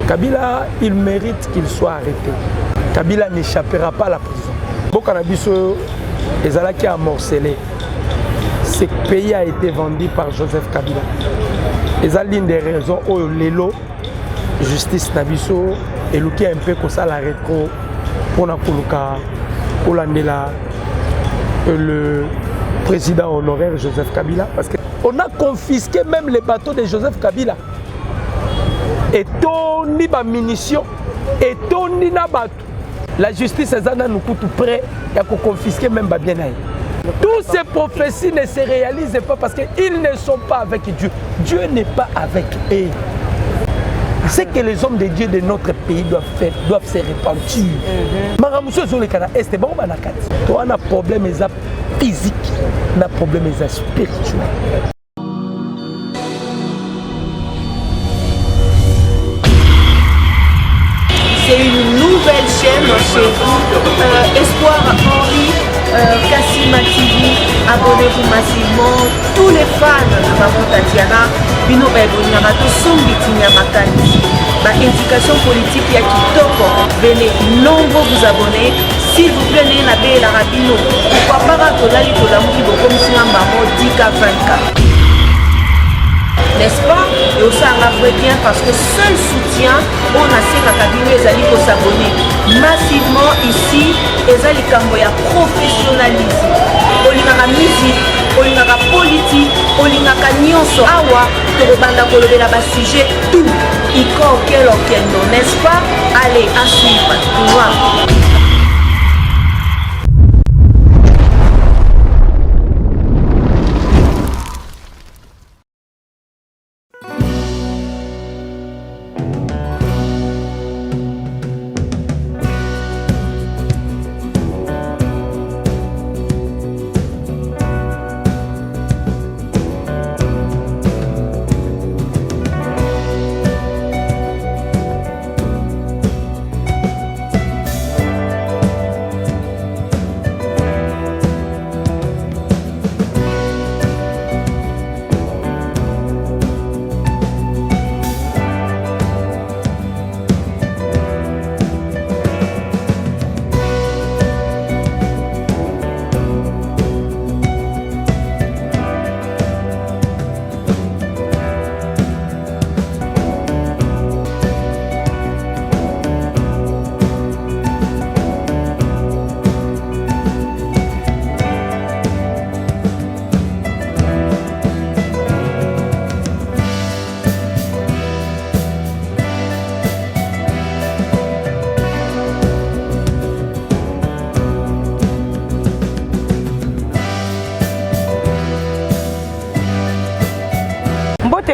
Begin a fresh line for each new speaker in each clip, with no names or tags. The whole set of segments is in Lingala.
Kabila, il mérite qu'il soit arrêté. Kabila n'échappera pas à la prison. Bokanabiso, Ezalaki a morcelé. Ce pays a été vendu par Joseph Kabila. Et c'est l'une des raisons où l'élo, justice Nabiso, et Luki un peu comme ça la rétro pour le président honoraire Joseph Kabila. Parce qu'on a confisqué même les bateaux de Joseph Kabila. Et toni ba munitions, et toni na bateau. La justice nous coûte prêt à confisquer même ba bien. Toutes ces prophéties ne se réalisent pas parce qu'ils ne sont pas avec Dieu. Dieu n'est pas avec eux. Ce que les hommes de Dieu de notre pays doivent faire, doivent se repentir. Maramuso sur le Canada, est bon banakat. Toi, on a problème physique, on a problème spirituel.
C'est une nouvelle chaîne chez vous, Espoir Henri, Kassim TV, abonnez-vous massivement, tous les fans de Maman Tatiana, Bino Baibonara, tout son bitinia makani. Ma indication politique ya kitoko, venez nombreux vous abonner, s'il vous plaît, n'ayez la baie la rabino, pourquoi pas ratolali pour la mouki comme si on maman 10K 20K. N'est-ce pas? Et aussi on a vrai bien parce que seul soutien, on a ces cabinets, les alliés pour s'abonner massivement ici, les alliés qui ya professionnalisme. On y a la musique, on y a la politique, on y a la nyonso awa, to banda kolobe la bas sujet, tout. Iko quel non, n'est-ce pas? Allez, à suivre. Wow.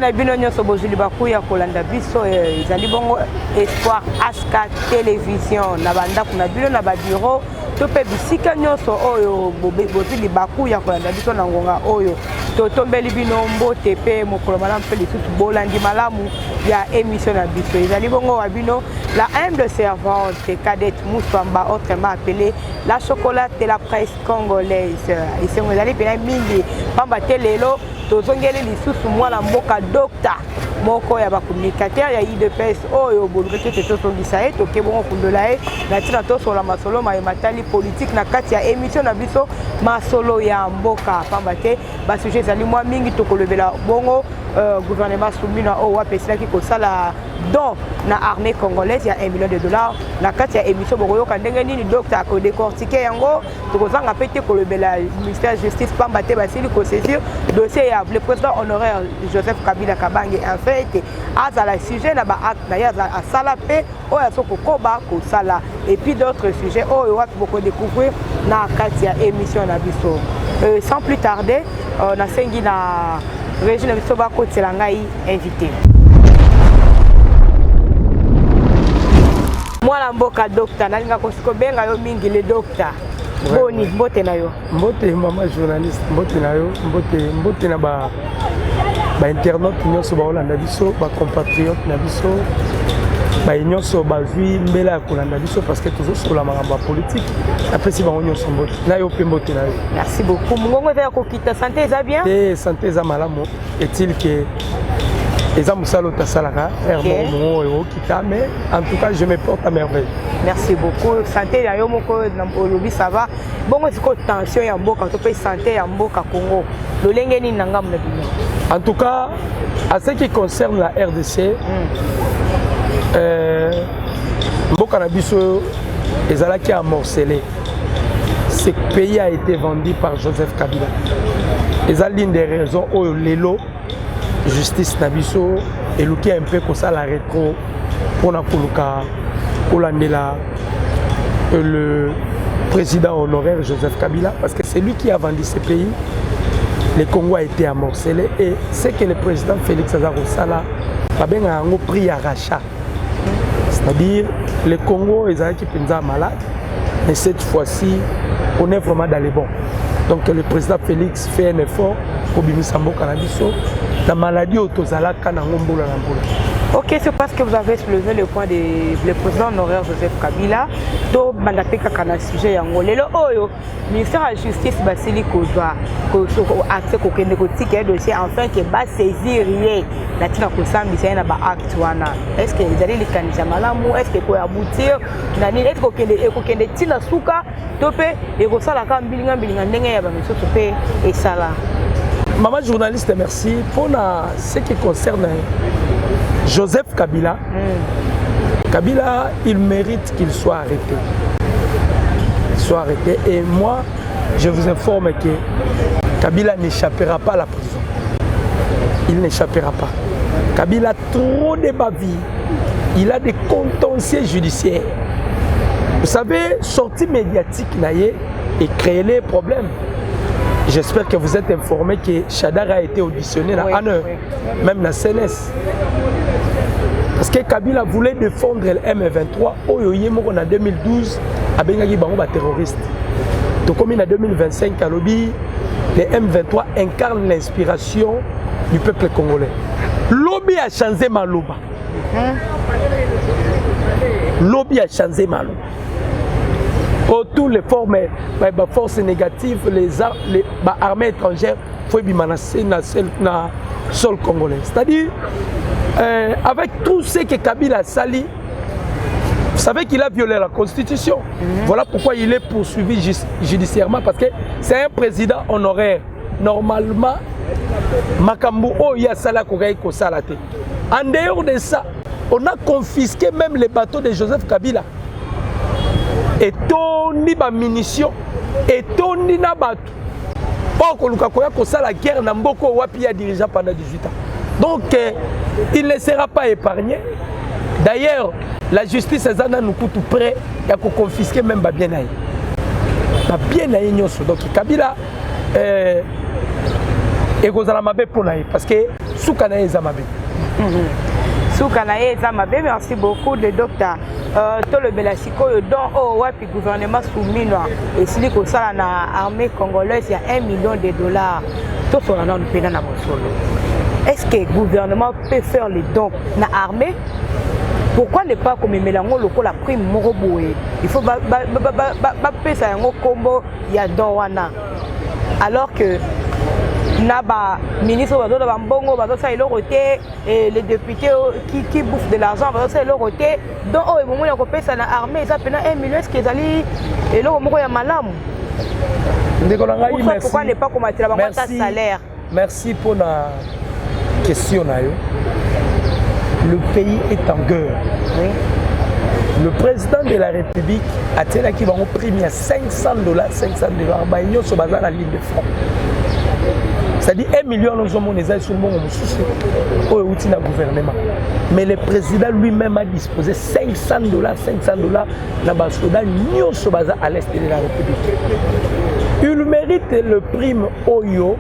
na bino nyonso bozuli bakuya kolanda biso ezali bongo Espoir HK télévision na bandako na bino na ba bureau to pe bisika nyonso oyo bozuli bakuya kolanda biso na ngonga oyo to tombeli bino mbote pe mokolo malamu pe lisusu bolandi malamu ya émission na biso ezali bongo wa bino la humble servante Cadette Moussamba autrement appelée la chocolate de la presse congolaise ici on ezali pena mingi pamba telelo tozongeli lisusu mwana mboka docteur moko ya ba communicateur ya IDPS oyo bolukete tetosongisa ye toke bongo kundola ye na tina tosola masolo matali politique na kati ya émission na biso masolo ya mboka pamba te ba sujet ezali mwa mingi tokolobela bongo gouvernement soumina o wapesilaki kosala don na armée congolaise ya $1 million na kati ya émission bokoyoka ndenge nini docteur ko décortiquer yango tokozanga pete kolobela ministère justice pamba te basili ko saisir dossier ya le président honoraire Joseph Kabila Kabange en fait azala sujet na ba acte na ya asala pe oya soko koba ko sala et puis d'autres sujets oyo wapi boko découvrir na kati ya émission na biso sans plus tarder na sengi na Régine na biso ba ko tselangai invité mwana mboka docteur nalinga kosiko benga yo mingi le docteur boni mbote na yo
mbote mama journaliste mbote na yo mbote na ba internaute nyonso ba olanda biso ba compatriote na biso ba nyonso ba vie mbela kolanda biso parce que toujours sur la makambo politique après si ba nyonso mbote na yo pe mbote na yo
merci beaucoup mungongo za kokita santé za bien
santé za malamu est-il que Et ça, Moussalo Tassalaka, Hermon, mais en tout cas, je me porte à merveille.
Merci beaucoup. Santé, Lobby, ça va. Bon, c'est quoi tension, Yamboka, tu peux santé, Yamboka, Congo. Le Lengeni Nangam.
En tout cas, à ce qui concerne la RDC, Mboka Nabiso, Ezalaki a morcelé. Ce pays a été vendu par Joseph Kabila. Et c'est l'une des raisons où l'élo, justice Nabiso, et l'outil un peu comme ça la rétro pour le président honoraire Joseph Kabila, parce que c'est lui qui a vendu ce pays. Le Congo a été amorcelé et c'est que le président Félix Azarosala a bien un prix à rachat. C'est-à-dire le Congo est malade, mais cette fois-ci, on est vraiment dans les bons. Donc le président Félix fait un effort pour Bimisambo Canabiso. La maladie autozala kanangombola nambola.
Ok, c'est parce que vous avez soulevé le point du président honoraire Joseph Kabila. Donc, mandapeka kana sujet yango. Lelo oyo, ministère de la Justice basili kodwa accès kokende kotike dossier enfin que ba saisir rien. La tina kosambisa na ba acte wana. Est-ce que vous allez les kanisa malamu? Est-ce que ko aboutir? Nani est-ce que kokende tina suka topé et ko sala ka mbilinga ndenge ya ba miso topé et sala.
Maman journaliste, merci pour ce qui concerne Joseph Kabila. Kabila, il mérite qu'il soit arrêté. Et moi, je vous informe que Kabila n'échappera pas à la prison. Il n'échappera pas. Kabila a trop de bavilles. Il a des contentieux judiciaires. Vous savez, sortie médiatique et créer les problèmes. J'espère que vous êtes informé que Chadar a été auditionné en heure, même la CNS. Parce que Kabila voulait défendre le M23 en 2012 à Bengagi Bango terroriste. Donc comme en 2025 à Lobby, le M23 incarne l'inspiration du peuple congolais. Lobby a changé Maloba. Lobby a changé Maloba. Pour toutes les forces négatives, les armées étrangères, il faut menacer le sol congolais. C'est-à-dire, avec tout ce que Kabila a sali, vous savez qu'il a violé la Constitution. Voilà pourquoi il est poursuivi judiciairement, parce que c'est un président honoraire. Normalement, Makambu Oya Sala Kogaï Kosalate. En dehors de ça, on a confisqué même les bateaux de Joseph Kabila. Et toni ba munitions et toni na bateau. Pas que ça la guerre n'a beaucoup wapi a dirigé pendant 18 ans. Donc il ne sera pas épargné. D'ailleurs, la justice est nous coûte prêt à confisquer même Babienaï. Babienaï nyoso. Donc Kabila et Gozalamabe pour naï parce que Soukanaï Zamabe.
Soukanaï Zamabe, merci beaucoup le docteur. Tout le Belasiko, dont au gouvernement soumis et si que ça na armée congolaise, il y a $1 million. Tout ce qu'on a nous payé dans est-ce que le gouvernement peut faire les dons dans l'armée? Pourquoi ne pas comme Mélango local la prime Moroboé? Il faut payer ça un combo il y a Dowana. Alors que Naba ministre va Mbongo va ça et les députés qui bouffent de l'argent va ça leur côté donc au moment où on paye ça dans l'armée ça peine $1 million qu'ils allaient et là au moment il y a malam. Pourquoi ne pas commencer à salaire?
Merci pour la question. Le pays est en guerre.
Oui.
Le président de la République a tiré qui va prime à $500, bah il y a sur la ligne de front. C'est-à-dire $1 million nous avons les aides sur le monde au outil du gouvernement. Mais le président lui-même a disposé $500 dans le soldat à l'est de la République. Il mérite le prime Oyo,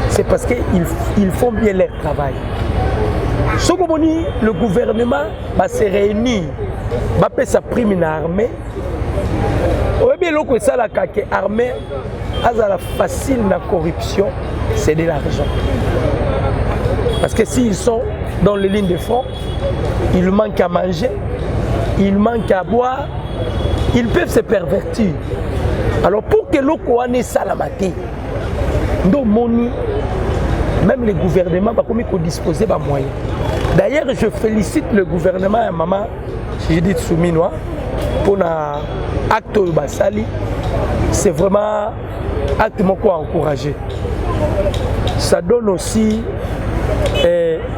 c'est parce qu'ils font bien leur travail. Ce que le gouvernement va se réunir, va payer sa prime dans l'armée. L'armée a la facile la corruption, c'est de l'argent. Parce que s'ils sont dans les lignes de front, il manque à manger, il manque à boire, ils peuvent se pervertir. Alors pour que l'Oko ane salamate, même les gouvernements vont disposer de moyens. D'ailleurs, je félicite le gouvernement et maman Judith Souminois pour l'acte Basali. C'est vraiment un acte encouragé. Ça donne aussi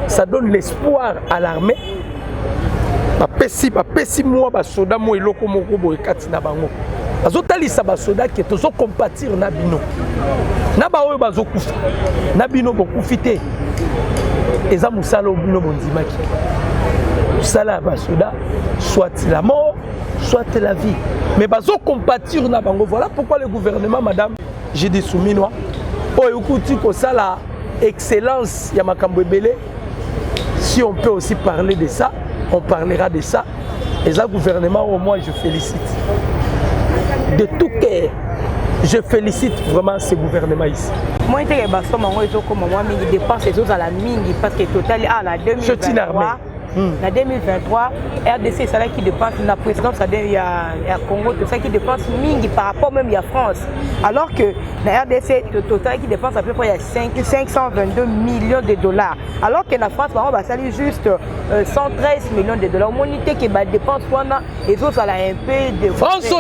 ça donne l'espoir à l'armée. Bapesi moi basoda mo eloko moko boye kati na bango. Bazotalisa basoda ke tozo compatir na bino. Na ba oyo bazokufa. Na bino bokufite. Eza musala bino bondimaki. Musala basoda soit la mort, soit la vie. Mais bazo compatir na bango. Voilà pourquoi le gouvernement madame Judith Souminois oyo kuti ko sala excellence ya makambo ebele. Si on peut aussi parler de ça, on parlera de ça. Et ça, gouvernement, au moins, je félicite. De tout cœur, je félicite vraiment ce gouvernement ici. Moi, je
suis une armée. En 2023, RDC, c'est là qui dépense, la présidence, il y a Congo, tout ça qui dépense mingi par rapport même à France. Alors que la RDC, le total qui dépense à peu près 522 millions de dollars. Alors que la France, on va saluer juste 113 millions de dollars. Monité qui dépense et autres, ça a un peu de...
France,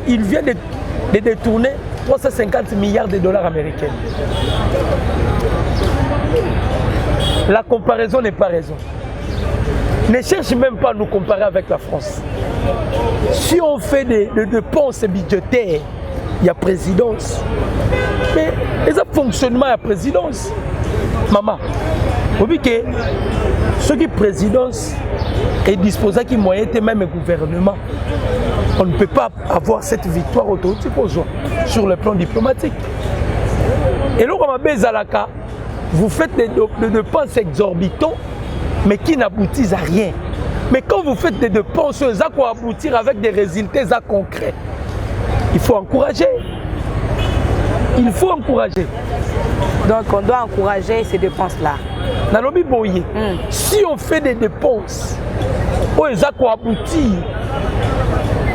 il vient de détourner 350 milliards de dollars américains. La comparaison n'est pas raison. Ne cherche même pas à nous comparer avec la France. Si on fait des dépenses budgétaires, il y a présidence. Mais il y a fonctionnement à la présidence. Maman, vous voyez que ceux qui présidence et disposent qui moyen même le gouvernement, on ne peut pas avoir cette victoire automatique sur le plan diplomatique. Et là, on va vous faites des dépenses exorbitantes, mais qui n'aboutissent à rien. Mais quand vous faites des dépenses, ça va aboutir avec des résultats concrets. Il faut encourager. Il faut encourager.
Donc on doit encourager ces dépenses-là.
Nalobi Boye, si on fait des dépenses, ça va aboutir,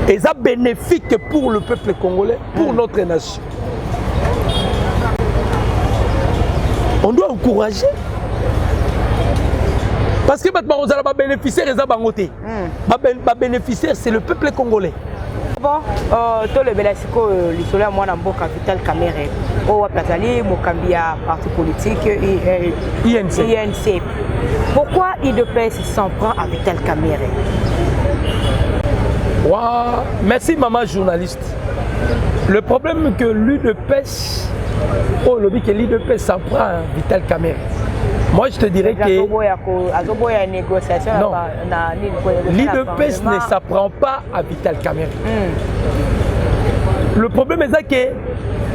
et ça bénéfique pour le peuple congolais, pour notre nation. On doit encourager. Parce que maintenant, les bénéficiaires, les bénéficiaires, c'est le peuple congolais.
Bon, tout le Belasiko, l'isolé, moi, dans mon capital Caméré, au Plazali, Mokambia, parti politique, INC. Pourquoi IDPS s'en prend à Vital Caméré?
Wow. Merci, maman journaliste. Le problème est que l'UDPS, l'UDPS s'en prend à Vital Caméré. Moi, je te dirais que l'UDPS ne s'apprend pas à Vital Caméré. Le problème est que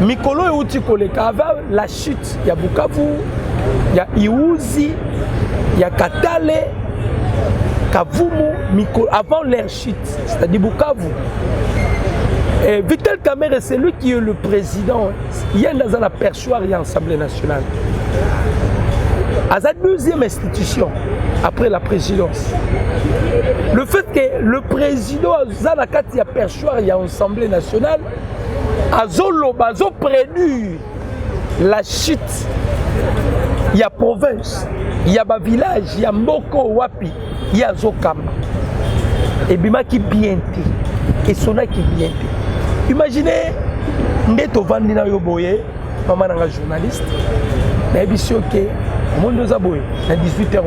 Mikolo et Utikoleka, avant la chute, il y a Bukavu, il y a Iouzi, il y a Katale, Kavumu, Mikolo, avant leur chute, c'est-à-dire Bukavu. Et Vital Caméré, c'est lui qui est le président. Il y a dans la perchoir et l'Assemblée nationale. À sa deuxième institution, après la présidence. Le fait que le président Zanakati a perchoir et l'Assemblée nationale, a prédit la chute. Il y a province, il y a village, il y a Mboko Wapi, il y a Zokamba. Et Bima qui bien et Sona qui bien. Imaginez, Ndeto Vandina Yoboye, maman est un journaliste, mais il y a au monde de Zaboye, à 18h.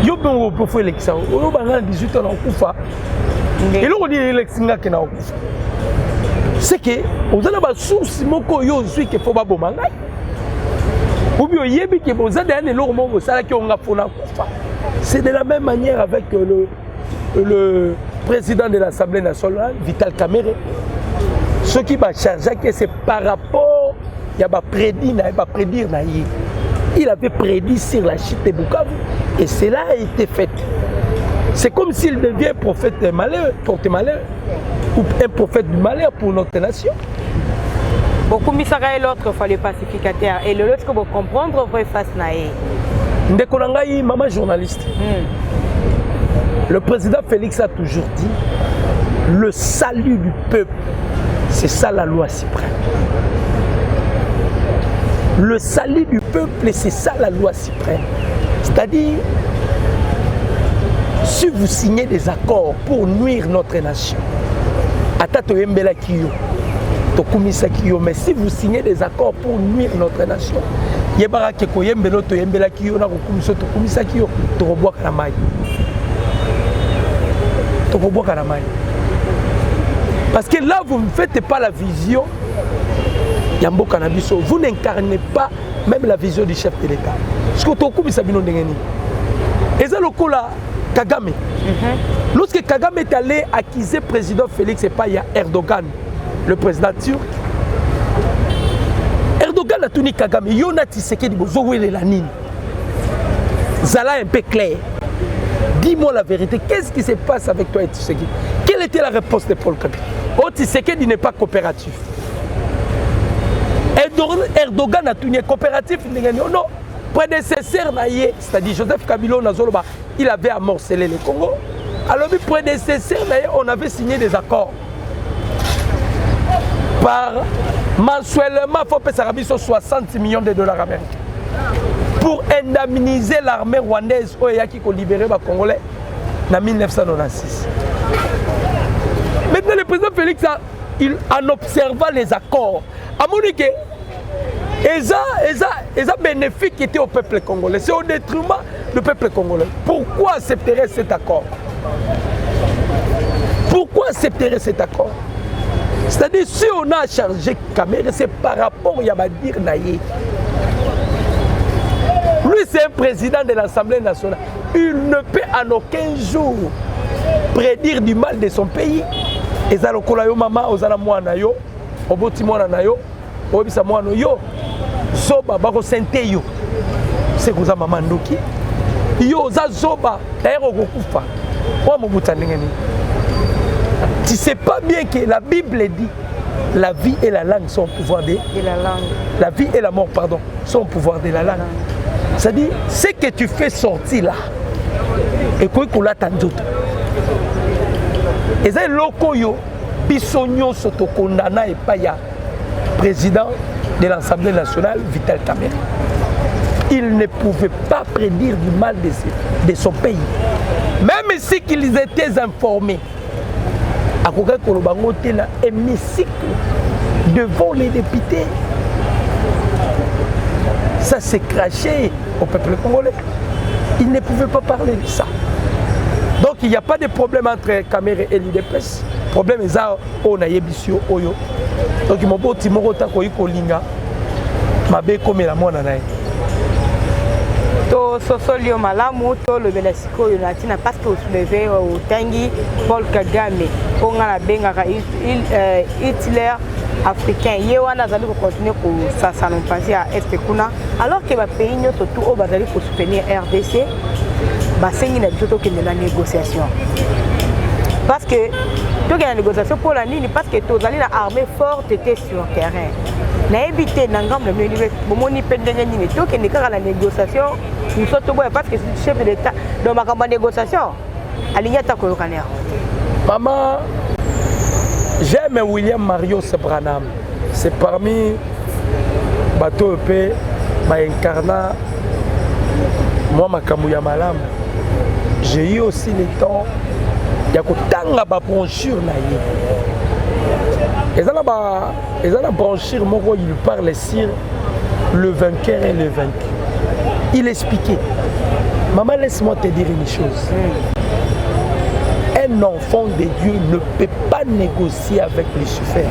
Il y a l'élection, il y a 18h en Koufa. Et là, on dit l'élection qui est en Koufa. C'est que, vous avez des sources qui faut pas bomber. Ou bien, il y a des c'est de la même manière avec le président de l'Assemblée nationale, Vital Caméré. Ce qui va changer, c'est par rapport, il a prédire, il avait prédit sur la chute de Bukavu et cela a été fait. C'est comme s'il devient prophète de malheur, porte-malheur, ou un prophète du malheur pour notre nation.
Beaucoup misara et l'autre fois le pacificateur et l'autre que vous comprendre vrai face naïe.
Ndekolangaï, maman journaliste. Le président Félix a toujours dit le salut du peuple C'est ça la loi suprême. Le salut du peuple, c'est ça la loi suprême. C'est-à-dire, si vous signez des accords pour nuire notre nation, mais si vous signez des accords pour nuire notre nation, parce que là, vous ne faites pas la vision. Yambo Cannabis, vous n'incarnez pas même la vision du chef de l'État. Ce que tu as dit, et ça, le coup là, Kagame. Lorsque Kagame est allé accuser le président Félix et pas il y a Erdogan, le président turc. Erdogan a tenu Kagame. Yona Tshisekedi Bozowele la nine. Zala un peu clair. Dis-moi la vérité. Qu'est-ce qui se passe avec toi et Tshisekedi? Quelle était la réponse de Paul Kagame? Oh, Tshisekedi n'est pas coopératif. Erdogan a tenu coopératif. Non, prédécesseur, c'est-à-dire Joseph Kabila, il avait amorcelé le Congo. Alors, prédécesseur, on avait signé des accords. Par mensuellement, il faut payer 60 millions de dollars américains pour indemniser l'armée rwandaise qui a libéré les Congolais en 1996. Maintenant, le président Félix, en observant les accords, a montré que les bénéfices qui étaient au peuple congolais, c'est au détriment du peuple congolais. Pourquoi accepterait cet accord? Pourquoi accepterait cet accord? C'est-à-dire, si on a chargé Kamere, c'est par rapport à Yabadir Naye. Lui, c'est un président de l'Assemblée nationale. Il ne peut en aucun jour prédire du mal de son pays. Et ça, le kolayo mama, ozala mwana yo, oboti mwana na yo, obisa mwana yo, zoba bako sente yo. C'est que ça maman ndoki. Yo za zoba, d'ailleurs okufa. Wa mobuta ndengeni. Tu sais pas bien que la Bible dit la vie et la langue sont au pouvoir de la langue. La vie et la mort, pardon, sont au pouvoir de la langue. C'est-à-dire, ce que tu fais sortir là, et quoi qu'on l'attend d'autre. Et c'est lokoyo, bisogno sotokondana et paya, président de l'Assemblée nationale, Vital Kamerhe. Il ne pouvait pas prédire du mal de son pays. Même si qu'ils étaient informés. À hémicycle devant les députés. Ça s'est craché au peuple congolais. Il ne pouvait pas parler de ça. Donc il n'y a pas de problème entre Kamerhe et l'UDPS. Le problème est ça, on a yebisio oyo. Donc il m'a dit Timoro tako iko linga. Mabe comme la mona nae.
To sosolio malamu to le belasiko yonatina parce que soulevé au tangi Paul Kagame on a benga Hitler africain yewana zali ko continuer ko sasa non passer à est kuna alors que ba pays nyoto tout au bazali ko soutenir RDC ba sengi na biso ke na négociation parce que to ke na négociation pour la ligne parce que to zali na armée forte était sur terrain na éviter nangam le mieux bomoni pendenge ni to ke ne kala la négociation nous sommes parce que c'est le chef de l'État dans ma campagne de négociation aligné ta koyokaner.
Maman, j'aime William Mario Sebranam. C'est parmi bateau EP incarna moi Makamouya Malam. J'ai eu aussi le temps de kotanga ba brochure na ye. Et ça la brochure moko il parle sur le vainqueur et le vaincu. Il expliquait, maman, laisse-moi te dire une chose. Un enfant de Dieu ne peut pas négocier avec Lucifer.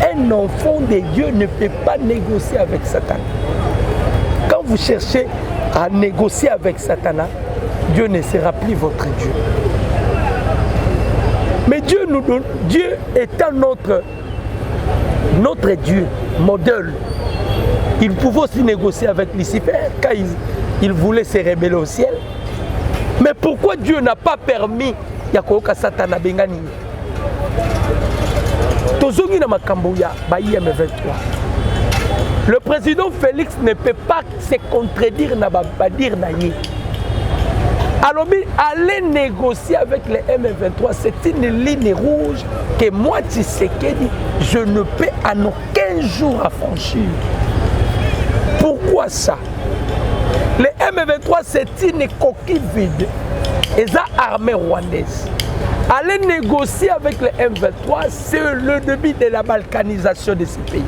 Un enfant de Dieu ne peut pas négocier avec Satan. Quand vous cherchez à négocier avec Satan, Dieu ne sera plus votre Dieu. Mais Dieu nous donne, Dieu étant notre Dieu, modèle. Il pouvait aussi négocier avec Lucifer quand il voulait se révéler au ciel. Mais pourquoi Dieu n'a pas permis Yakoka Satan à Bengani? Le président Félix ne peut pas se contredire na badir na ye. Alors, aller négocier avec les M23, c'est une ligne rouge que moi, Tshisekedi, je ne peux en aucun jour affranchir. Pourquoi ça? Les M23, c'est une coquille vide. Et ça, armée rwandaise. Aller négocier avec les M23, c'est le début de la balkanisation de ces pays.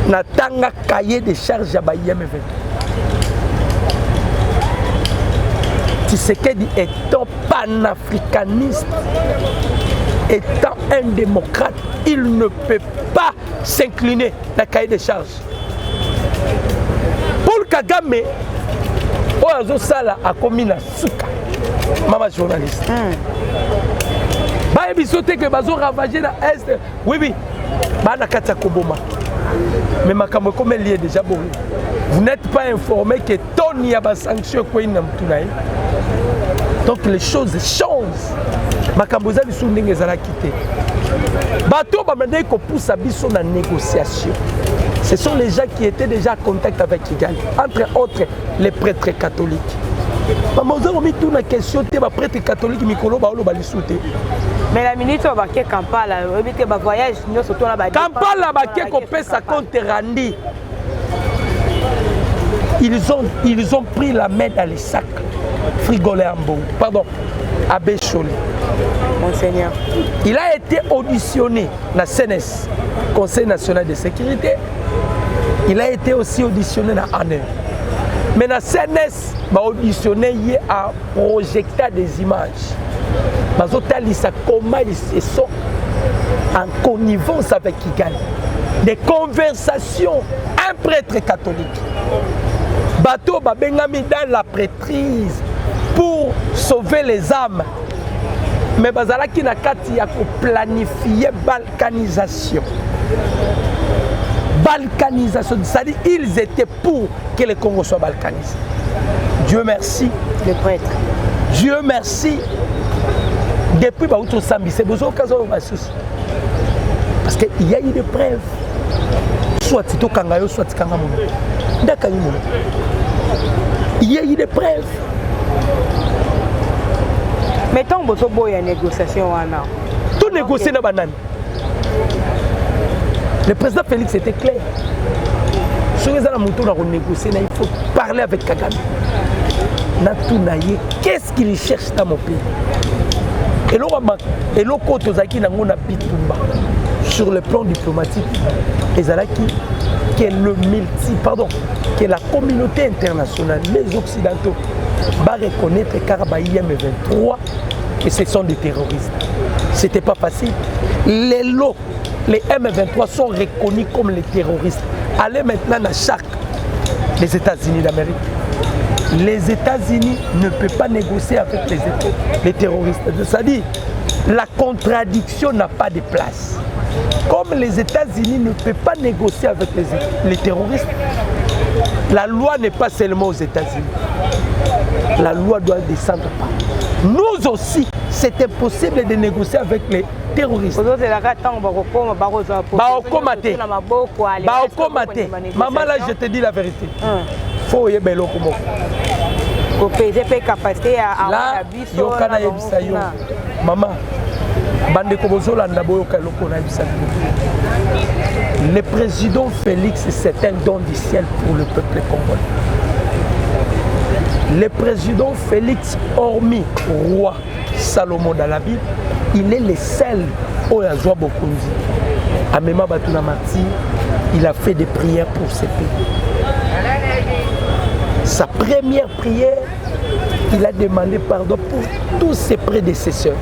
Natanga cahier de charges à M23. Tshisekedi étant panafricaniste, étant un démocrate, il ne peut pas s'incliner dans le cahier de charges. Paul Kagame, Oazo Sala a commis la souka, maman journaliste. Bah, bisoté que bazo ravagé dans l'Est, oui, bah, na katia koboma. Mais ma comme elle est déjà bon. Vous n'êtes pas informé que Tony a des sanctions quoi il n'a pas. Donc les choses changent. Ma kamboza biso ndenge ezala quitté. Bato ba mandé ko pousse biso na négociation. Ce sont les gens qui étaient déjà en contact avec Kigali, entre autres les prêtres catholiques. Mamoza omi tout na question te ba prêtre catholique mikolo ba olo ba lisouté.
Mais la ministre va que Kampala, éviter ba voyage, nous surtout là ba.
Kampala ba que ko pesa compte rendu. Ils ont pris la main dans les sacs. Frigolé Ambo, pardon, à Bécholé.
Monseigneur.
Il a été auditionné dans le CNES, Conseil national de sécurité. Il a été aussi auditionné dans l'ANER. Mais dans le CNES, il a auditionné à projecter des images. Comment ils se sont en connivence avec Kigali. Des conversations, un prêtre catholique. Bateau Babengami dans la prêtrise pour sauver les âmes. Mais Bazalaki Nakati a planifié balkanisation. Balkanisation, c'est-à-dire ils étaient pour que le Congo soit balkanisé. Dieu merci.
Les prêtres.
Dieu merci. Depuis Baouto Sambi, c'est besoin de parce qu'il y a eu des preuves. Soit Tito Kangayo, soit Kangamono. Il y a eu des preuves.
Mais tant que vous avez une négociation,
tout négocier dans la banane. Le président Félix était clair. Si vous avez négocier, il faut parler avec Kagame. Qu'est-ce qu'il cherche dans mon pays? Et l'autre sur le plan diplomatique, que la communauté internationale, les Occidentaux, va reconnaître M23 que ce sont des terroristes. Ce n'était pas facile. Les M23 sont reconnus comme les terroristes. Allez maintenant à chaque les États-Unis d'Amérique. Les États-Unis ne peuvent pas négocier avec les terroristes. C'est-à-dire, la contradiction n'a pas de place. Comme les États-Unis ne peuvent pas négocier avec les terroristes, la loi n'est pas seulement aux États-Unis. La loi doit descendre par. Nous aussi, c'est impossible de négocier avec les terroristes. Maman, là, je te dis la vérité. Faut y aller là, maman, le président Félix, c'est un don du ciel pour le peuple congolais. Le président Félix, hormis roi Salomon dans la Bible, il est le seul au Yazwa Bokunzi. À Mema Batuna Marti, il a fait des prières pour ce pays. Sa première prière, il a demandé pardon pour tous ses prédécesseurs.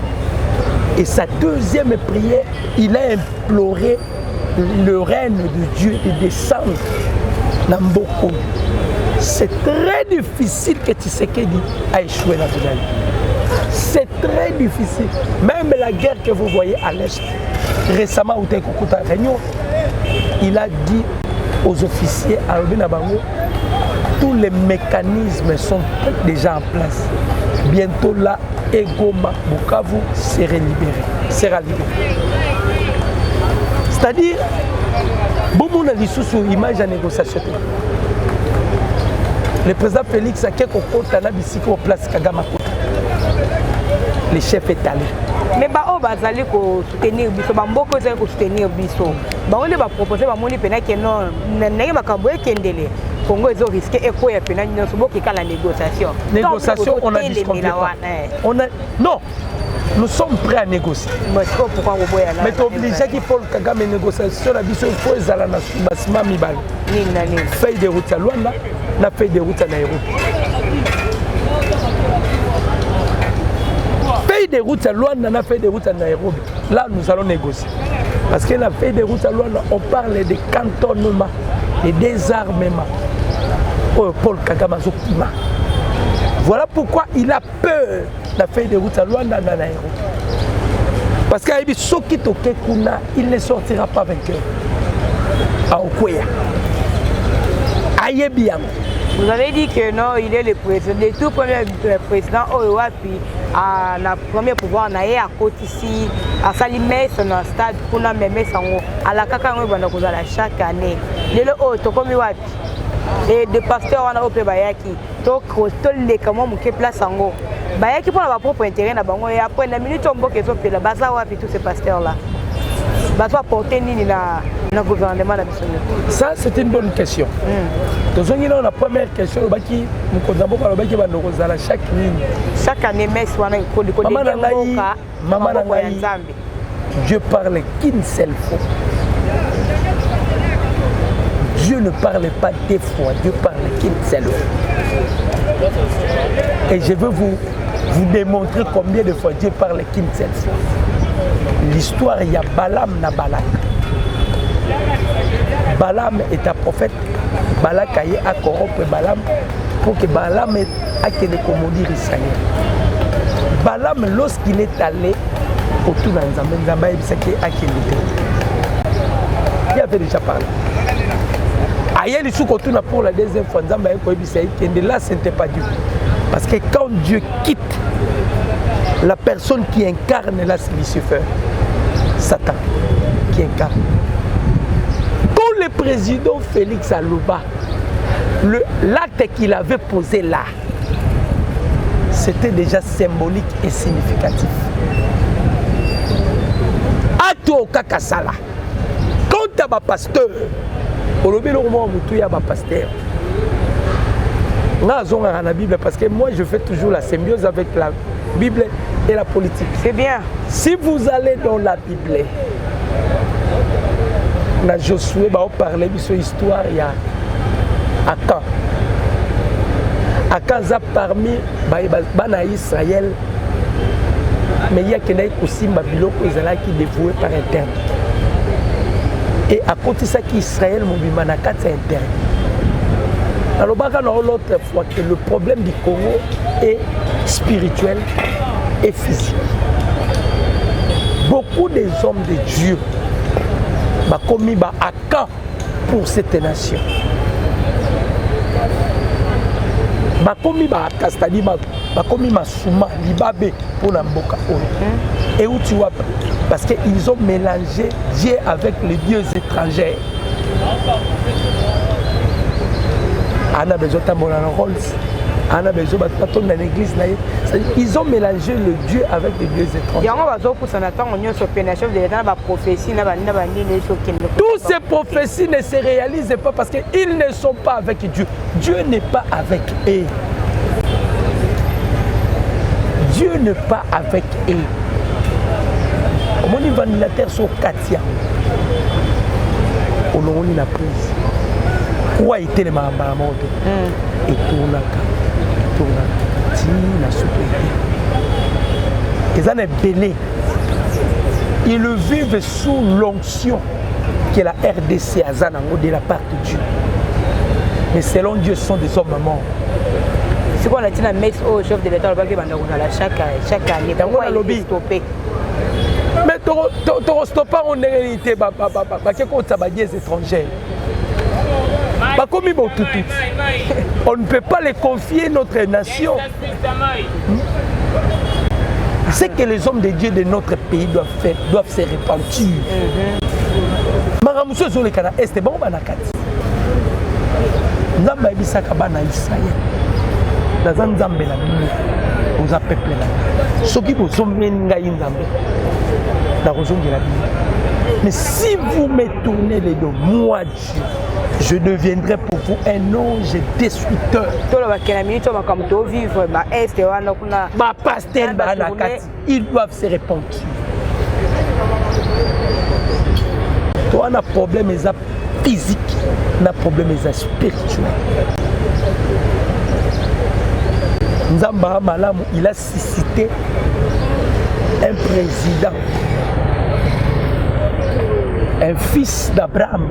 Et sa deuxième prière, il a imploré le règne de Dieu de descendre dans Mboko. C'est très difficile que Tshisekedi a échoué dans ce pays. C'est très difficile. Même la guerre que vous voyez à l'Est, récemment, il a dit aux officiers à Robinabango, tous les mécanismes sont déjà en place. Bientôt là, Egoma, Bukavu sera libéré. C'est-à-dire, beaucoup de sous image de négociation. Le président Félix a quelques côtes à la bicycle au place Kagame. le chef est allé.
Mais bah bazali ko soutenir biso bamboko ezali ko soutenir biso bango nde baproposé bamoni pena ke non ndenge makambo ekendele Congo ezo risqué ekoya pena nyonso bokeka la négociation
on a discuté on a non nous sommes prêts à négocier
mais pourquoi vous voyez là
mais tu obligé qu'il faut Kagame négociation la biso faut ezala na basima mibale
nini
feuille de route à Luanda na feuille de route à Nairobi. Des routes à Luanda, on a fait des routes à Nairobi. Là, nous allons négocier. Parce qu'on a fait des routes à Luanda, on parle de cantonnement, de désarmement. Oh, Paul Kagame Zokima. Voilà pourquoi il a peur de faire des routes à Luanda à Nairobi. Parce qu'il a dit Sokito Kekuna, il ne sortira pas vainqueur. À Okoya. Aïe bien.
Vous avez dit que non, il est le président, le tout premier président Oyoapi à la première pouvoir naé à côté ici à Salimé sur un stade pour na même sango à la kaka ngobanda kozala chaque année. Lelo o to komi wapi et de pasteur wana ope bayaki to le comment muke place sango bayaki pour leur propre intérêt na bango et après la minute on boke so pela baza wapi tous ces pasteurs là. Baza porter nini na gouvernement la biso.
Ça c'est une bonne question. Tozongina la première question baki mukonzambo ka baki bando kozala chaque
année messe wana ko
maman nangai Dieu parle qu'une seule fois. Dieu ne parle pas deux fois, Dieu parle qu'une seule fois. Et je veux vous démontrer combien de fois Dieu parle qu'une seule fois. L'histoire, il y a Balaam na Balak. Balaam est un prophète. Balak a corrompu Balaam pour que Balaam ait acquis maudire Israël. Balaam, lorsqu'il est allé autour d'un Zambé, il avait déjà parlé. Aïe, il faut pour la deuxième fois, là, ce n'était pas Dieu. Parce que quand Dieu quitte la personne qui incarne là, c'est Lucifer, Satan, qui incarne. Quand le président Félix Aloba, l'acte qu'il avait posé là, c'était déjà symbolique et significatif. Ato Kakasala, quand tu as un pasteur, il y a un pasteur. La Bible, parce que moi je fais toujours la symbiose avec la Bible et la politique.
C'est bien.
Si vous allez dans la Bible, na Josué va parler de cette histoire, il y a Akan. Akan a parmi les Israël, mais il y a aussi Babylone qui est dévoué par interne. Et à côté de ça, Israël m'a dit c'est interne. Alors, l'autre fois que le problème du Congo est spirituel et physique. Beaucoup des hommes de Dieu ont commis à camp pour cette nation. Ils ont commis à camp, c'est-à-dire ils ont commis à Souma, Libabé pour Namboka. Et où tu vois, parce qu'ils ont mélangé Dieu avec les dieux étrangers. On a besoin de Rolls, on a besoin de l'église. Ils ont mélangé le Dieu avec les dieux étrangers. Toutes ces prophéties ne se réalisent pas parce qu'ils ne sont pas avec Dieu. Dieu n'est pas avec eux. Dieu n'est pas avec eux. Au niveau de la terre, sur Katia, on a la prise. Où a été le Mahamoud? Et tourna, Tina souhaité. Ils en ont belé. Ils vivent sous l'onction que la RDC a de la part de Dieu. Mais selon Dieu, ce sont des hommes morts.
C'est quoi la tina messe au chef de l'État chaque année? Pourquoi il est stoppé?
Mais tu stoppes pas en réalité, des étrangers. On ne peut pas les confier notre nation. C'est que les hommes de Dieu de notre pays doivent se repentir. Maramousso sur le Canada, est bon, Banakati. Nzamba ebisaka bana Israël. Dans Nzamba la nuit, aux peuple là. soki bozomeli ngai nzambe nakozongela bino. Mais si vous me tournez les dos, moi Dieu, je deviendrai pour vous un ange destructeur. Ils doivent se répandre. Toi, on a problème physique, on a problème spirituel. Nzamba Malamu, il a suscité un président, un fils d'Abraham,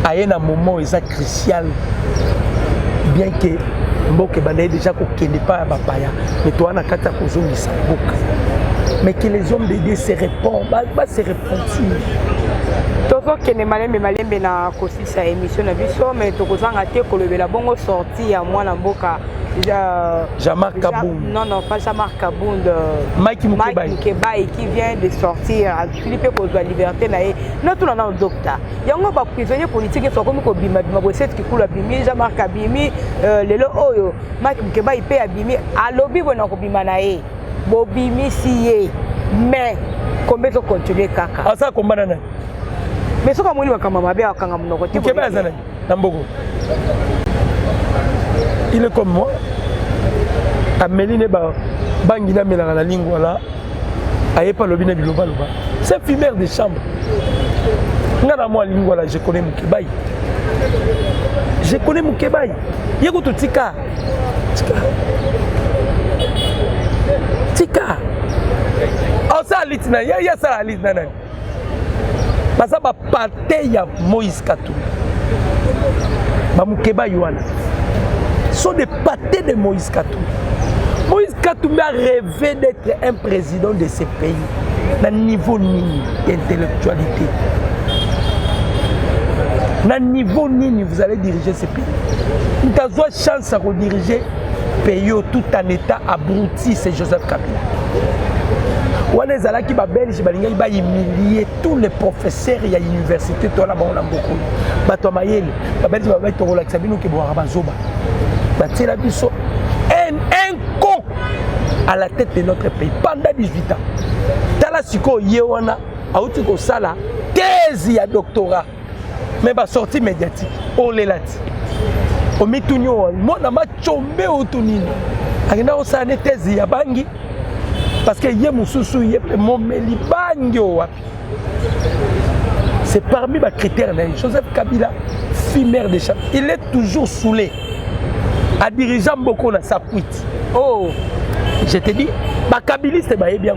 à un moment où il est crucial, bien que Mboke Banaye déjà qu'on ne pas à Bapaya, mais toi on a kata kozongi sa boka. Mais que les hommes de Dieu se répondent, va se répondre.
Toto kene malembe na kosisa émission na biso mais tokozanga te kolobela bongo sorti ya mwana mboka
Jean-Marc Kabound.
Non, pas Jean-Marc Kabound.
Mike Mukebai
qui vient de sortir à Philippe Kozwa Liberté na ye. Non tout na docteur. Yango ba prisonnier politique so comme ko bima bo set ki kula bimi Jean-Marc Abimi lelo oyo Mike Mukebai pe abimi alobi bona ko bima na ye. Bo bimi siye mais combien to continuer kaka.
Asa kombana na.
Mais so ka moni makamba mabe akanga mnoko ti.
Mukebai azana Nambogo. Il est comme moi. Amélie Neba Bangina Melana Lingwala. Ayepa Lobina Biloba Loba. C'est fumeur de chambre. Ngana moi Lingwala, je connais Mukebai. Je connais Mukebai. Yego to tika. Tika. Oh ça litna, ya ça litna nani. Basa ba pate ya Moïse Katumbi. Ba Mukebai wana. Sont des pâtés de Moïse Katumbi. Moïse Katumbi a rêvé d'être un président de ce pays, dans le niveau nini d'intellectualité. Dans le niveau nini vous allez diriger ce pays. Vous avez chance à rediriger le pays tout en état abruti, c'est Joseph Kabila. On est allé qui va belge, il va humilier tous les professeurs et l'université. Tout là bas on a beaucoup. Bato mayel, ba belge va mettre relax abino ke boara bazoba. Batie la biso un con à la tête de notre pays pendant 18 ans. Tala siko yewana auti ko sala thèse ya doctorat. Mais ba sortie médiatique. On les lati. O mitunyo mona ma chombe otunini. Akina o sa ne thèse ya bangi parce que yé mususu yé momeli bangi o wapi. C'est parmi les critères. Joseph Kabila, fumeur de chambre. Il est toujours saoulé. À dirigeant beaucoup dans sa fuite. Oh, je te dis, ma kabiliste est bien.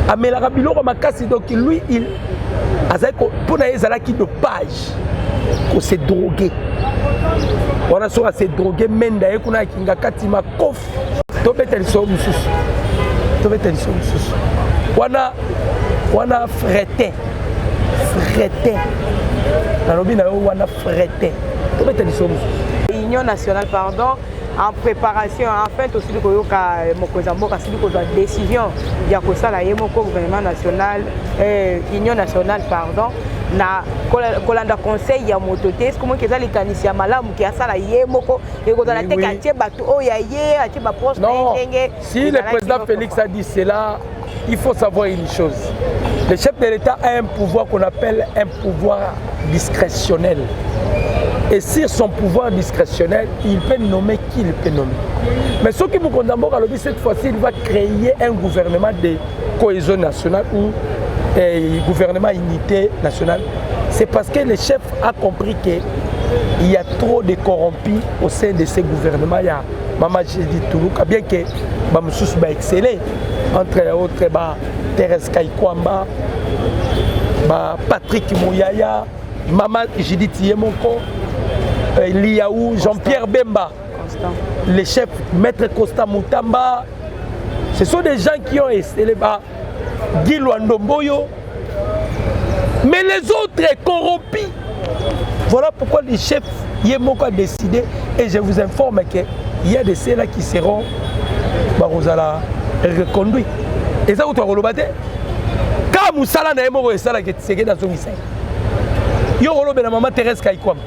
Amela Kabilo ma casse donc lui il a pour na qui de page qu'on s'est drogué. On a soit s'est drogué menda et qu'on a kinga katima kof. To betel so mususu. To betel so mususu. Wana fretin. Na lobi na wana fretin. To betel so mususu.
Union nationale, pardon, en préparation, enfin, aussi le décision de la gouvernement national, Union nationale, pardon, na kolanda conseil ya mototé est-ce comment que ça les canisia malamu qui a ça la yemoko et ko la teka tie batu o ya ye a tie ba proche
ngenge. Si le président Félix a dit cela, il faut savoir une chose. Le chef de l'État a un pouvoir qu'on appelle un pouvoir discrétionnel. Et sur son pouvoir discrétionnel, il peut nommer qui il peut nommer. Mais ce qui vous condamne à l'objet, cette fois-ci, il va créer un gouvernement de cohésion nationale ou un gouvernement unité nationale. C'est parce que le chef a compris qu'il y a trop de corrompus au sein de ces gouvernements. Il y a Maman Jédi Toulouka, bien que Bamoussous va exceller, entre autres Thérèse Kaikwamba, Patrick Mouyaya, Maman Jédi Tiyemoko, Liaou, Jean-Pierre Bemba, les chefs, Maître Costa Moutamba, ce sont des gens qui ont essayé, Guy Luandomboyo, mais les autres corrompus. Voilà pourquoi les chefs Yemoko a décidé, et je vous informe qu'il y a de ceux-là qui seront reconduits. Et ça, vous avez relobaté. Quand Moussala n'a pas ça, qui est dans son ministère. Il y a la maman Thérèse Kaikwam.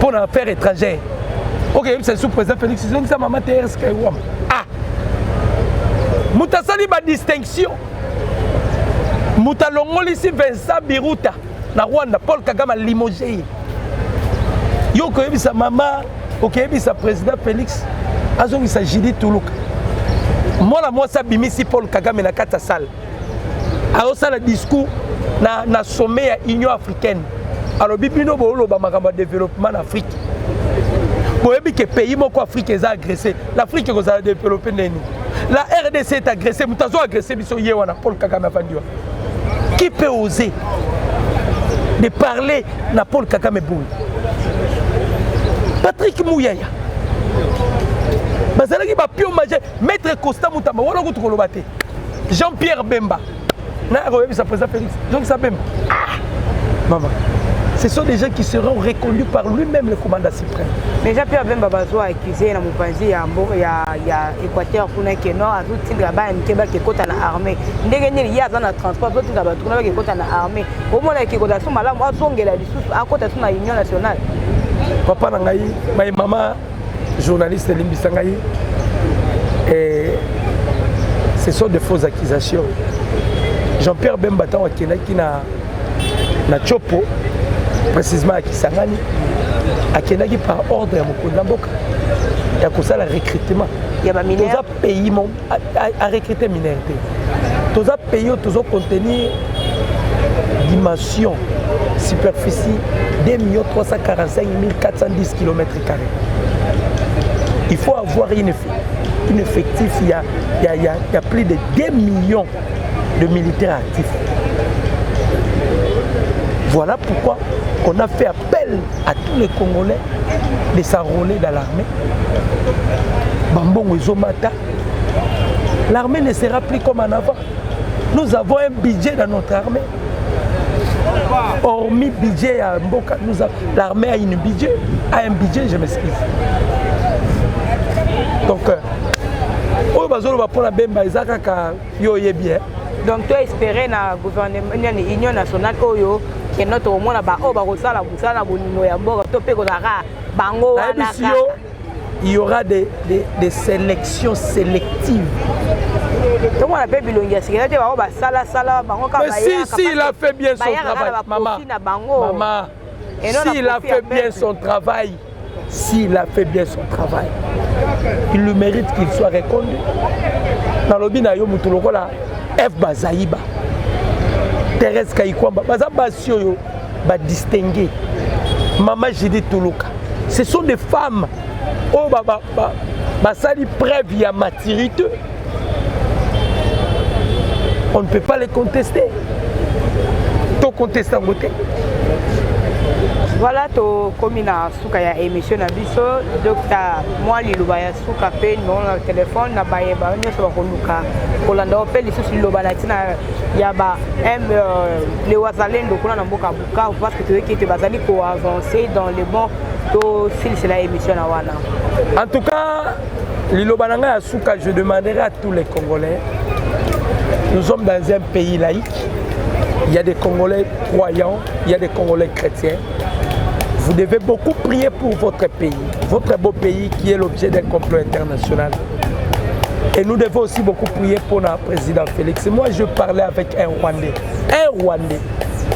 Pour l'affaire étrangère. Ok, c'est le sous-président Félix Tshisekedi, sa maman Thérèse Kaikwam. Ah! Moutasali ba distinction. Moutalongoli si Vincent Biruta na Rwanda Paul Kagame limogé. Yo koyebi sa mama, okoyebi sa président Félix, azongi sa Jidi Tuluka. Moi sa bimisi Paul Kagame na kata salle. Alors ça le discours na sommet à Union africaine. Alors bibino bolo ba makamba développement en Afrique. Koyebi que pays moko Afrique est agressé. L'Afrique est a développé neni. La RDC est agressée, mutazo agressé biso yewana Paul Kagame afandiwa. Qui peut oser de parler na Paul Kagame boule? Patrick Mouyaya. Bazalaki ba pio majeur maître Costa Mutamba wana ko tukolobate. Jean-Pierre Bemba. Na revu sa président Félix. Donc ça Bemba. Ah! Maman. Ce sont des gens qui seront reconnus par lui-même le commandant suprême.
Mais Jean-Pierre Bemba bazo accusé na mupanzi ya mboko ya Équateur kuna ke no azutinga ba nkeba ke kota na armée. Ndenge nini ya na transport zotinga ba tuna ke kota na armée. Omona ke kota suma la mo azongela lisusu akota suna Union nationale.
Papa na ngai, ma maman journaliste Limbisa ngai, et ce sont de fausses accusations. Jean-Pierre Bemba tant akendaki na Chopo, précisément à Kisangani, akendaki par ordre ya mokonzi mboka ya kosala recrutement.
Ya ba mineur.
Toza pays à recruter mineur te. Toza pays tozo contenir dimension superficie 2 345 410 km². Il faut avoir un effectif, il y a plus de 2 millions de militaires actifs. Voilà pourquoi on a fait appel à tous les Congolais de s'enrôler dans l'armée. Bambongo Zomata. L'armée ne sera plus comme en avant. Nous avons un budget dans notre armée. Hormis budget à Mboka, l'armée a un budget, je m'excuse. Donc, on va prendre la Bemba, bien.
Donc, tu espérais dans le gouvernement, l'Union nationale, que notre monde
il y aura des sélections sélectives. Mais si il a fait bien son travail, maman, s'il a fait bien son travail, il le mérite qu'il soit reconnu. Dans le bin ayo mutulokola F Bazaïba, Thérèse Kaïkwamba, Bazabasio ba distingué. Maman Jidi Tuluka. Ce sont des femmes oh basali preuve ya maturité. On ne peut pas les contester. Tout contester en beauté.
Voilà, tu comme na suka ya émission na biso, docteur moi liloba ya suka pe non le téléphone na baye ba nyoso ba koluka. Kolanda pe lisusu liloba na tina ya ba les wazalendo kuna na mboka Bukavu parce que tu veux que tu bazali ko avancer dans le bon to s'il c'est la émission na wana.
En tout cas, liloba na ya suka, je demanderai à tous les Congolais. Nous sommes dans un pays laïque. Il y a des Congolais croyants, il y a des Congolais chrétiens. Vous devez beaucoup prier pour votre beau pays qui est l'objet d'un complot international. Et nous devons aussi beaucoup prier pour notre président Félix. Moi, je parlais avec un Rwandais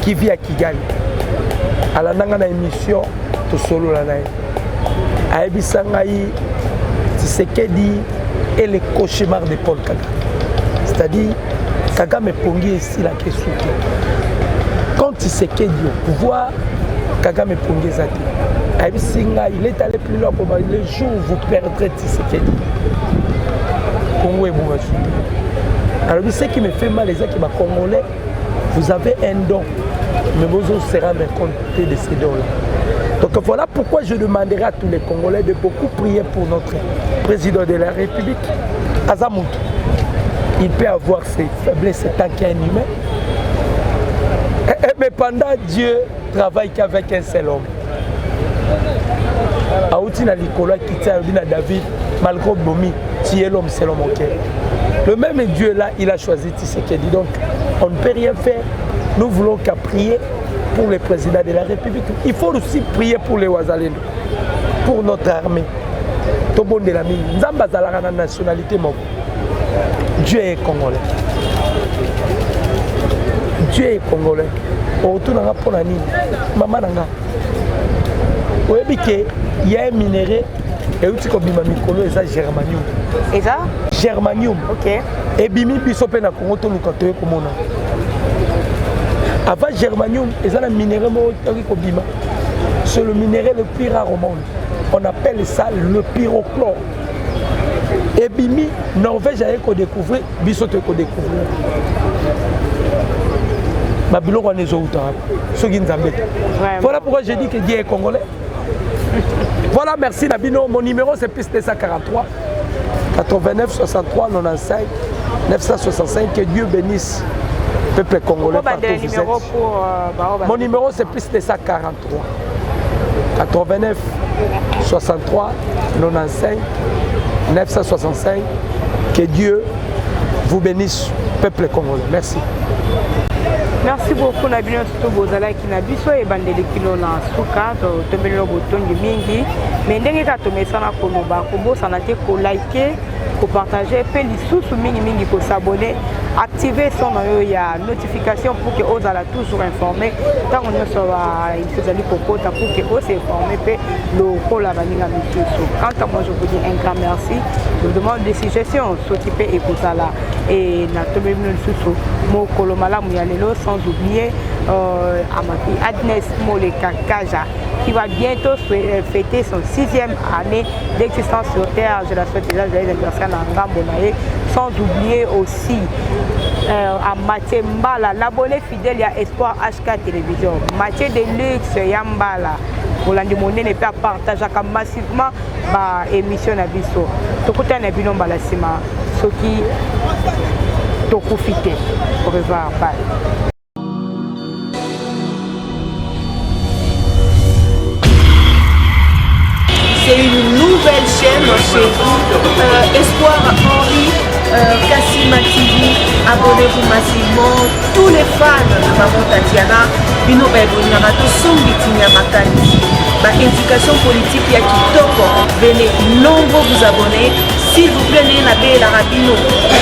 qui vit à Kigali. À la nangana émission, tout solo la naï. À Ebisangaï, Tshisekedi et les cauchemars de Paul Kagame. C'est-à-dire, Kagame Pongi ici la question. Quand Tshisekedi au pouvoir, Kagame Pongi Zati. Il est allé plus loin pour le jour où vous perdrez Tshisekedi. Alors, ce qui me fait mal, les gens qui sont congolais, vous avez un don, mais vous serez rendre compte de ces dons-là. Donc voilà pourquoi je demanderai à tous les Congolais de beaucoup prier pour notre président de la République, Azamout. Il peut avoir ses faiblesses tant qu'un humain. Mais pendant Dieu travaille qu'avec un seul homme. Aoutina Nicolas qui tient David, malgré Bomi, tu es l'homme, c'est l'homme au cœur. Le même Dieu là, il a choisi Tshisekedi. Donc on ne peut rien faire. Nous voulons qu'à prier pour le président de la République. Il faut aussi prier pour les Ouazalendo, pour notre armée. Tout le monde de la mine. Nzamba Zalaka na nationalité. Dieu est congolais. Dieu est congolais. On retourne pour la nuit. Maman nanga. Oui, il y a un minerai et où tu as mikolo et ça germanium.
Et ça?
Germanium.
Ok.
Et bimi biso pe na Congo to lukato komona. Avant germanium, et ça le minerai mo ko bima. C'est le minerai le plus rare au monde. On appelle ça le pyrochlore. Et bimi Norvège a ko découvrir, biso te ko découvrir. Babylone on est au Tara. Voilà pourquoi j'ai dit que Dieu est congolais. Voilà, merci Nabino. Mon numéro c'est plus 243 89 63 95 965. Que Dieu bénisse le peuple congolais. Mon numéro c'est plus 243 89 63 95 965. Que Dieu vous bénisse, peuple congolais. Merci.
Merci beaucoup na bino to bozala ki na biso e bandeli kilo na suka to tombelo botongi mingi mais ndenge ka to mesana ko loba ko bosana te ko liker ko partager pe lisusu mingi ko s'abonner activer son ya notification pour que vous allez toujours informé tant on est sur la kokota pour que vous s'informez pe le kola baninga misusu. Quant à moi je vous dis un grand merci. Je vous demande des suggestions s'occuper et kozala et na tombelo lisusu mo kolomala muyalelo sans oublier Agnès Moleka Kaja qui va bientôt fêter son 6e année d'existence sur Terre. Je la souhaite déjà joyeux anniversaire dans Ngambonaye. Sans oublier aussi à Mathieu Mbala, l'abonné fidèle à Espoir HK Télévision. Mathieu Deluxe Yambala. Olandi Moné ne peut partager massivement l'émission Nabiso. Tout à Nabino Balasima. Ce qui t'ont profité. Au revoir. Bye.
C'est une nouvelle chaîne chez vous, Espoir Henri, Kassima TV, abonnez-vous massivement, tous les fans de Maman Tatiana, Bino Baibonara, tout son bitinia makani, indication politique ya kitoko, venez nombreux vous abonner, s'il vous plaît, n'ayez pas la rabino,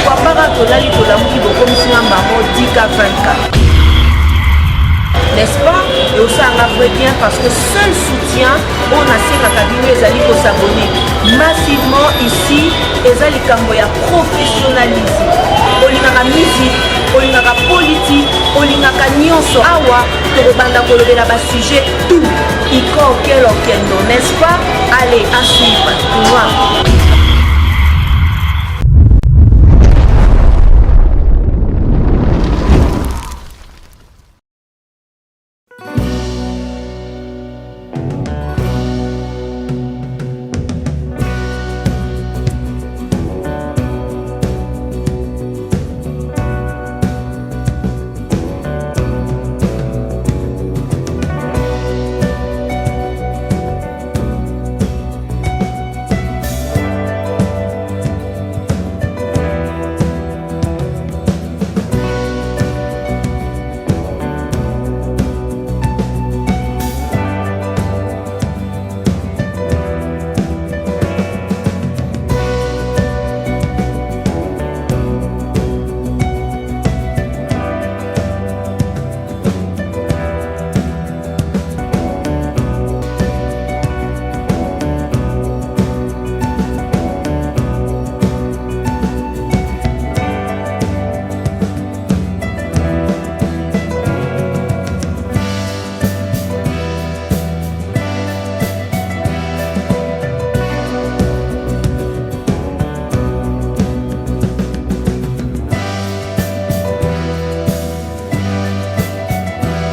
pourquoi pas ratolali tolamuki comme si on maman 10K 24. N'est-ce pas? Et aussi on a fait bien parce que seul soutien, on a ces cabinets, les alliés pour s'abonner massivement ici, les alliés qui professionnalisme. On a la musique, on a la politique, on a la nyonso awa, que le banda kolobé là-bas sujet, tout. Il n'est-ce pas? Allez, à suivre. Au revoir.